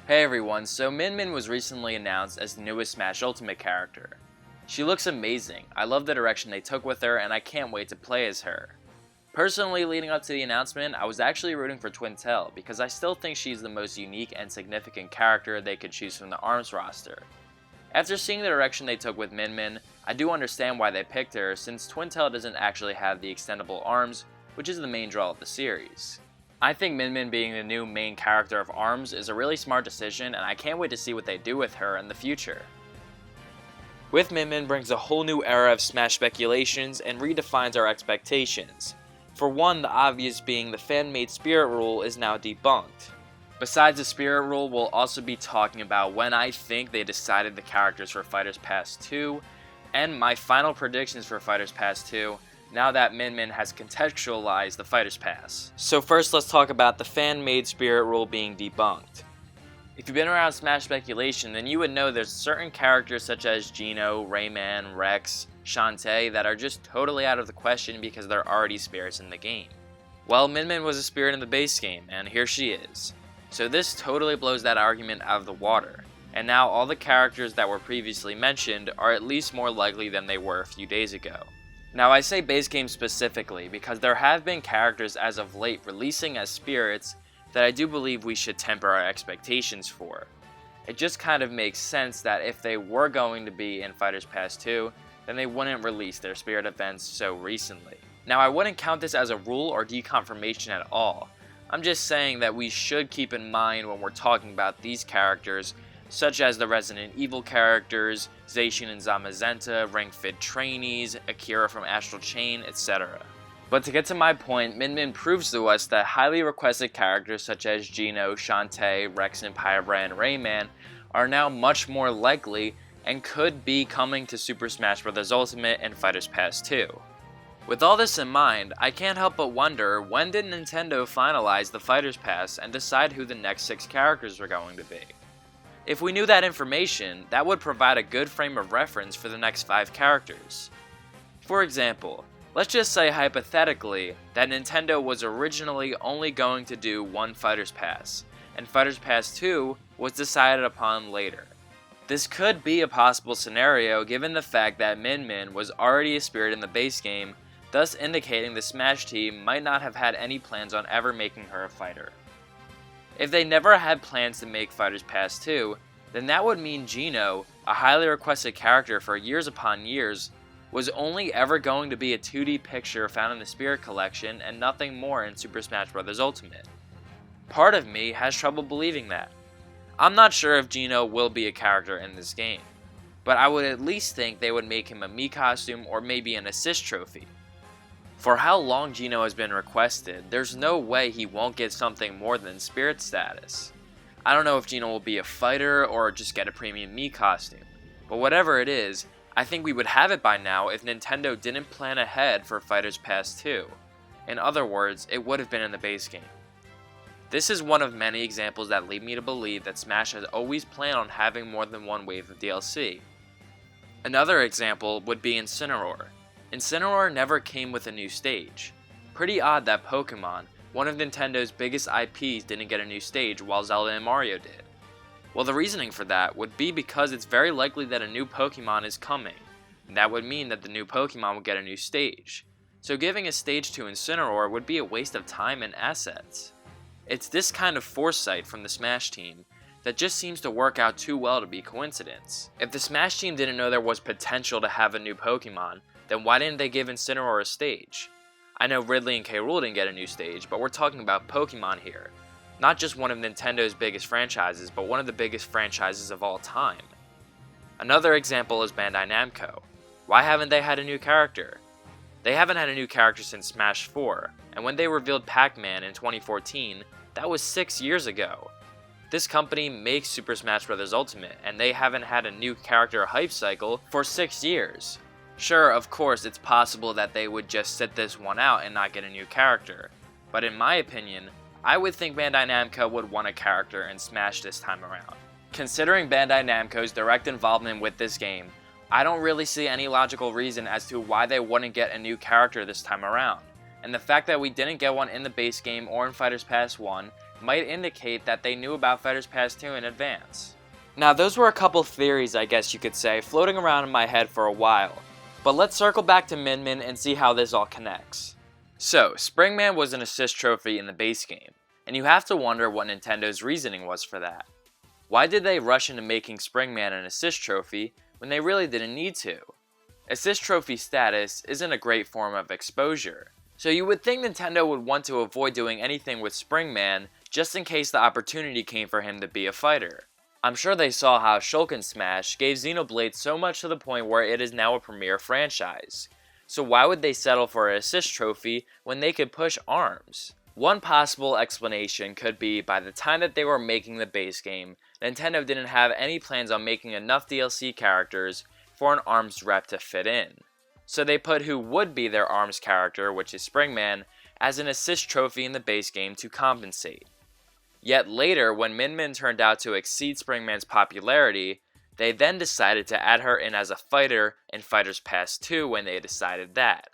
Hey everyone, so Min Min was recently announced as the newest Smash Ultimate character. She looks amazing, I love the direction they took with her, and I can't wait to play as her. Personally, leading up to the announcement, I was actually rooting for Twintelle because I still think she's the most unique and significant character they could choose from the ARMS roster. After seeing the direction they took with Min Min, I do understand why they picked her since Twintelle doesn't actually have the extendable arms, which is the main draw of the series. I think Min Min being the new main character of ARMS is a really smart decision, and I can't wait to see what they do with her in the future. With Min Min brings a whole new era of Smash speculations and redefines our expectations. For one, the obvious being the fan-made Spirit Rule is now debunked. Besides the Spirit Rule, we'll also be talking about when I think they decided the characters for Fighters Pass 2, and my final predictions for Fighters Pass 2, now that Min Min has contextualized the Fighters Pass. So first let's talk about the fan-made Spirit Rule being debunked. If you've been around Smash speculation, then you would know there's certain characters such as Geno, Rayman, Rex, Shantae that are just totally out of the question because they're already spirits in the game. Well, Min Min was a spirit in the base game, and here she is. So this totally blows that argument out of the water, and now all the characters that were previously mentioned are at least more likely than they were a few days ago. Now I say base game specifically because there have been characters as of late releasing as spirits that I do believe we should temper our expectations for. It just kind of makes sense that if they were going to be in Fighters Pass 2, then they wouldn't release their spirit events so recently. Now I wouldn't count this as a rule or deconfirmation at all. I'm just saying that we should keep in mind when we're talking about these characters, such as the Resident Evil characters, Zacian and Zamazenta, Ring Fit trainees, Akira from Astral Chain, etc. But to get to my point, Min Min proves to us that highly requested characters such as Geno, Shantae, Rex and Pyra and Rayman are now much more likely and could be coming to Super Smash Bros. Ultimate and Fighters Pass 2. With all this in mind, I can't help but wonder, when did Nintendo finalize the Fighters Pass and decide who the next 6 characters were going to be? If we knew that information, that would provide a good frame of reference for the next 5 characters. For example, let's just say hypothetically that Nintendo was originally only going to do one Fighters Pass, and Fighters Pass 2 was decided upon later. This could be a possible scenario given the fact that Min Min was already a spirit in the base game, thus indicating the Smash team might not have had any plans on ever making her a fighter. If they never had plans to make Fighters Pass 2, then that would mean Geno, a highly requested character for years upon years, was only ever going to be a 2D picture found in the Spirit Collection and nothing more in Super Smash Bros. Ultimate. Part of me has trouble believing that. I'm not sure if Geno will be a character in this game, but I would at least think they would make him a Mii costume or maybe an assist trophy. For how long Geno has been requested, there's no way he won't get something more than spirit status. I don't know if Geno will be a fighter or just get a premium Mii costume, but whatever it is, I think we would have it by now if Nintendo didn't plan ahead for Fighters Pass 2. In other words, it would have been in the base game. This is one of many examples that lead me to believe that Smash has always planned on having more than one wave of DLC. Another example would be Incineroar. Incineroar never came with a new stage. Pretty odd that Pokemon, one of Nintendo's biggest IPs, didn't get a new stage while Zelda and Mario did. Well, the reasoning for that would be because it's very likely that a new Pokemon is coming, and that would mean that the new Pokemon will get a new stage. So giving a stage to Incineroar would be a waste of time and assets. It's this kind of foresight from the Smash team that just seems to work out too well to be coincidence. If the Smash team didn't know there was potential to have a new Pokemon, then why didn't they give Incineroar a stage? I know Ridley and K. Rool didn't get a new stage, but we're talking about Pokemon here. Not just one of Nintendo's biggest franchises, but one of the biggest franchises of all time. Another example is Bandai Namco. Why haven't they had a new character? They haven't had a new character since Smash 4, and when they revealed Pac-Man in 2014, that was 6 years ago. This company makes Super Smash Bros. Ultimate, and they haven't had a new character hype cycle for 6 years. Sure, of course, it's possible that they would just sit this one out and not get a new character, but in my opinion, I would think Bandai Namco would want a character in Smash this time around. Considering Bandai Namco's direct involvement with this game, I don't really see any logical reason as to why they wouldn't get a new character this time around, and the fact that we didn't get one in the base game or in Fighters Pass 1 might indicate that they knew about Fighters Pass 2 in advance. Now those were a couple theories, I guess you could say, floating around in my head for a while, but let's circle back to Min Min and see how this all connects. So, Springman was an assist trophy in the base game, and you have to wonder what Nintendo's reasoning was for that. Why did they rush into making Springman an assist trophy when they really didn't need to? Assist trophy status isn't a great form of exposure, so you would think Nintendo would want to avoid doing anything with Springman just in case the opportunity came for him to be a fighter. I'm sure they saw how Shulkin Smash gave Xenoblade so much to the point where it is now a premier franchise. So why would they settle for an assist trophy when they could push ARMS? One possible explanation could be by the time that they were making the base game, Nintendo didn't have any plans on making enough DLC characters for an ARMS rep to fit in. So they put who would be their ARMS character, which is Springman, as an assist trophy in the base game to compensate. Yet later, when Min Min turned out to exceed Springman's popularity, they then decided to add her in as a fighter in Fighters Pass 2 when they decided that.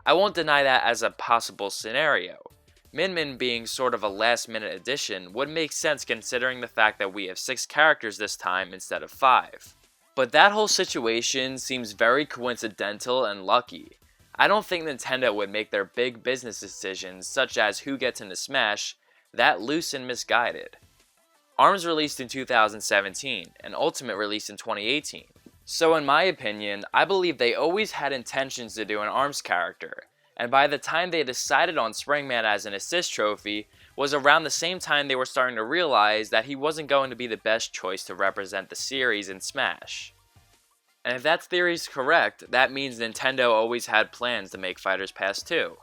I won't deny that as a possible scenario. Min Min being sort of a last minute addition would make sense considering the fact that we have 6 characters this time instead of 5. But that whole situation seems very coincidental and lucky. I don't think Nintendo would make their big business decisions, such as who gets into Smash, that loose and misguided. ARMS released in 2017, and Ultimate released in 2018. So in my opinion, I believe they always had intentions to do an ARMS character, and by the time they decided on Springman as an assist trophy, was around the same time they were starting to realize that he wasn't going to be the best choice to represent the series in Smash. And if that theory is correct, that means Nintendo always had plans to make Fighters Pass 2.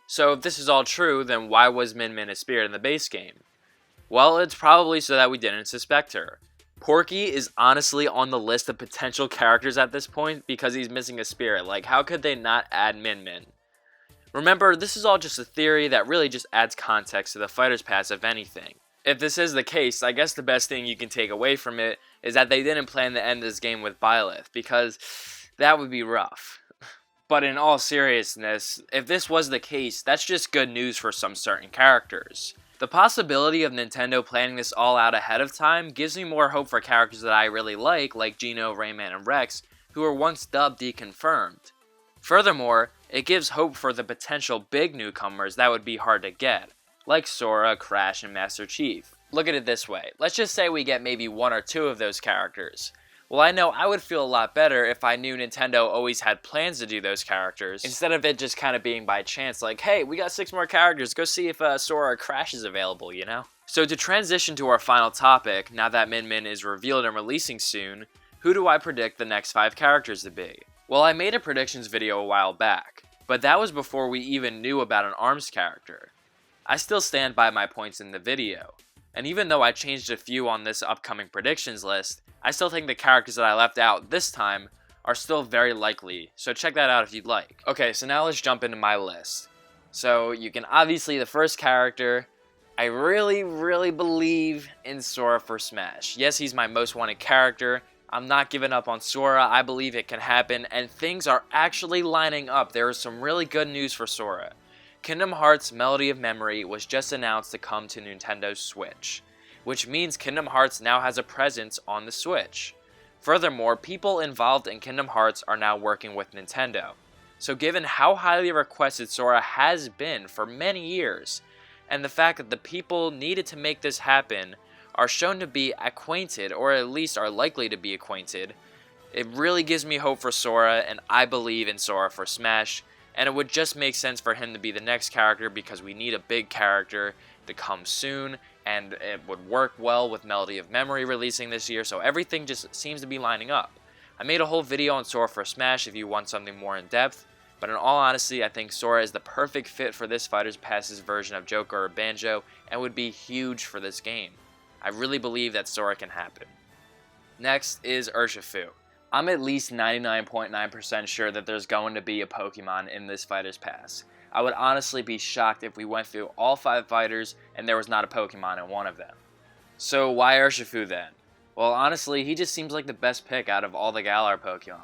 So if this is all true, then why was Min Min a spirit in the base game? Well, it's probably so that we didn't suspect her. Porky is honestly on the list of potential characters at this point because he's missing a spirit. Like, how could they not add Min Min? Remember, this is all just a theory that really just adds context to the Fighters Pass if anything. If this is the case, I guess the best thing you can take away from it is that they didn't plan to end this game with Byleth, because that would be rough. But in all seriousness, if this was the case, that's just good news for some certain characters. The possibility of Nintendo planning this all out ahead of time gives me more hope for characters that I really like Geno, Rayman, and Rex, who were once dubbed deconfirmed. Furthermore, it gives hope for the potential big newcomers that would be hard to get, like Sora, Crash, and Master Chief. Look at it this way, let's just say we get maybe 1 or 2 of those characters. Well, I know I would feel a lot better if I knew Nintendo always had plans to do those characters, instead of it just kind of being by chance, like, hey, we got 6 more characters, go see if Sora or Crash is available, you know? So to transition to our final topic, now that Min Min is revealed and releasing soon, who do I predict the next 5 characters to be? Well, I made a predictions video a while back, but that was before we even knew about an ARMS character. I still stand by my points in the video, and even though I changed a few on this upcoming predictions list, I still think the characters that I left out this time are still very likely, so check that out if you'd like. Okay, so now let's jump into my list. So you can obviously, the first character, I really believe in Sora for Smash. Yes, he's my most wanted character. I'm not giving up on Sora. I believe it can happen, and things are actually lining up. There is some really good news for Sora. Kingdom Hearts Melody of Memory was just announced to come to Nintendo's Switch, which means Kingdom Hearts now has a presence on the Switch. Furthermore, people involved in Kingdom Hearts are now working with Nintendo. So given how highly requested Sora has been for many years, and the fact that the people needed to make this happen are shown to be acquainted, or at least are likely to be acquainted, it really gives me hope for Sora, and I believe in Sora for Smash, and it would just make sense for him to be the next character because we need a big character to come soon, and it would work well with Melody of Memory releasing this year, so everything just seems to be lining up. I made a whole video on Sora for Smash if you want something more in depth, but in all honesty, I think Sora is the perfect fit for this Fighters Pass's version of Joker or Banjo, and would be huge for this game. I really believe that Sora can happen. Next is Urshifu. I'm at least 99.9% sure that there's going to be a Pokemon in this Fighters Pass. I would honestly be shocked if we went through all 5 fighters and there was not a Pokemon in one of them. So why Urshifu then? Well, honestly, he just seems like the best pick out of all the Galar Pokemon.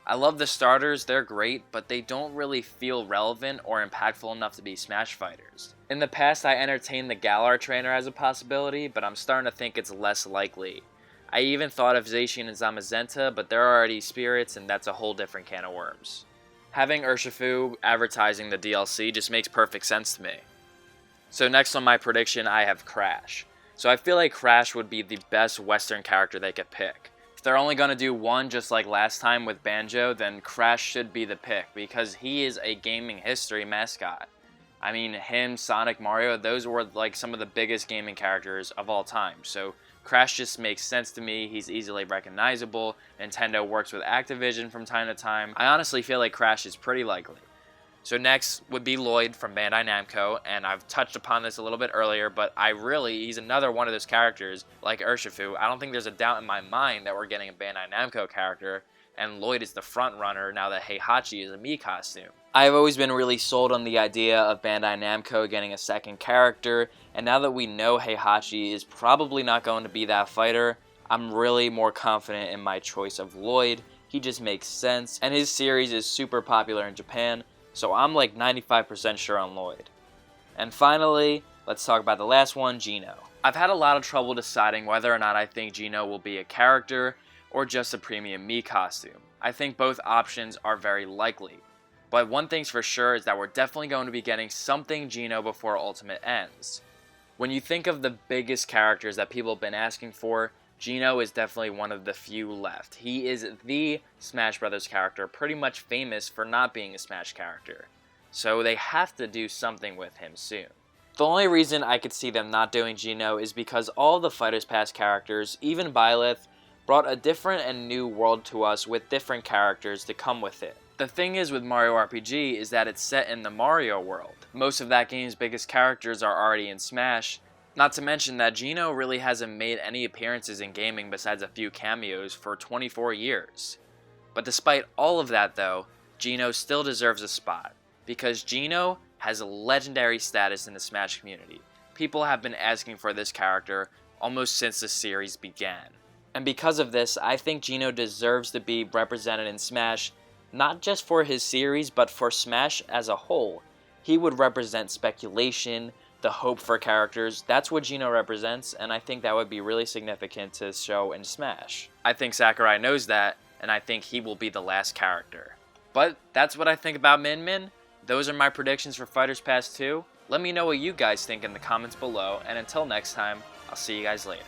I love the starters, they're great, but they don't really feel relevant or impactful enough to be Smash fighters. In the past, I entertained the Galar trainer as a possibility, but I'm starting to think it's less likely. I even thought of Zacian and Zamazenta, but they're already spirits and that's a whole different can of worms. Having Urshifu advertising the DLC just makes perfect sense to me. So next on my prediction, I have Crash. So I feel like Crash would be the best Western character they could pick. If they're only going to do one just like last time with Banjo, then Crash should be the pick because he is a gaming history mascot. I mean, him, Sonic, Mario, those were like some of the biggest gaming characters of all time. So Crash just makes sense to me. He's easily recognizable. Nintendo works with Activision from time to time. I honestly feel like Crash is pretty likely. So next would be Lloyd from Bandai Namco, and I've touched upon this a little bit earlier, but he's another one of those characters like Urshifu. I don't think there's a doubt in my mind that we're getting a Bandai Namco character, and Lloyd is the front runner now that Heihachi is a Mii costume. I've always been really sold on the idea of Bandai Namco getting a second character, and now that we know Heihachi is probably not going to be that fighter, I'm really more confident in my choice of Lloyd. He just makes sense, and his series is super popular in Japan, so I'm like 95% sure on Lloyd. And finally, let's talk about the last one, Geno. I've had a lot of trouble deciding whether or not I think Geno will be a character or just a premium Mii costume. I think both options are very likely. But one thing's for sure is that we're definitely going to be getting something Geno before Ultimate ends. When you think of the biggest characters that people have been asking for, Geno is definitely one of the few left. He is the Smash Brothers character, pretty much famous for not being a Smash character. So they have to do something with him soon. The only reason I could see them not doing Geno is because all the Fighters Pass characters, even Byleth, brought a different and new world to us with different characters to come with it. The thing is with Mario RPG is that it's set in the Mario world. Most of that game's biggest characters are already in Smash, not to mention that Geno really hasn't made any appearances in gaming besides a few cameos for 24 years. But despite all of that though, Geno still deserves a spot, because Geno has a legendary status in the Smash community. People have been asking for this character almost since the series began. And because of this, I think Geno deserves to be represented in Smash, not just for his series, but for Smash as a whole. He would represent speculation, the hope for characters. That's what Geno represents, and I think that would be really significant to show in Smash. I think Sakurai knows that, and I think he will be the last character. But that's what I think about Min Min. Those are my predictions for Fighters Pass 2. Let me know what you guys think in the comments below, and until next time, I'll see you guys later.